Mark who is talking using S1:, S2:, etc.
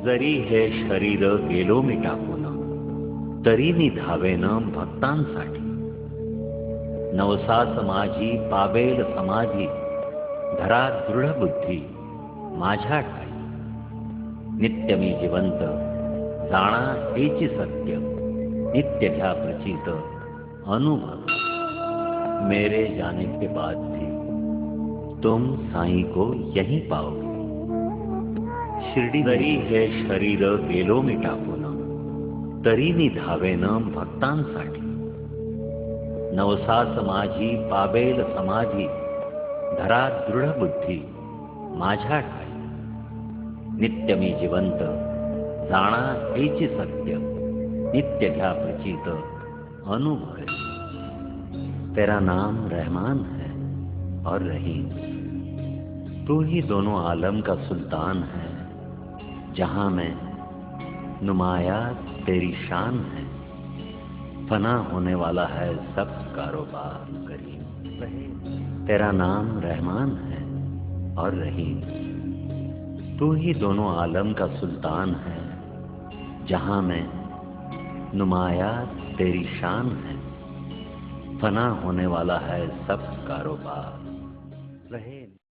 S1: जरी हे शरीर गेलो मी टाकून, तरी निधावेन भक्तांसाठी. नवसास माझी पावेल समाधी, धरा दृढ बुद्धी माझ्या ठाई. नित्य मी जिवंत जाणा हेची सत्य, नित्य घ्या प्रचित अनुभव. मेरे जाने के बाद भी तुम साईं को यहीं पाओगे. शिर्डी जरी हे शरीर गेलो मी टाकून, तरी निधावेन भक्तांसाठी. नवसास माझी पावेल समाधी, धरा दृढ बुद्धी माझ्या ठाई. नित्य मी जिवंत जाणा हेची सत्य, नित्य घ्या प्रचित अनुभव. तेरा नाम रहमान है और रहीम. तू ही दोनों आलम का सुल्तान है. जहां मैं नुमाया तेरी शान है. फना होने वाला है सब कारोबार करीम. तेरा नाम रहमान है और रहीम. तू ही दोनों आलम का सुल्तान है. जहां मैं नुमाया तेरी शान है. फना होने वाला है सब कारोबार रहे.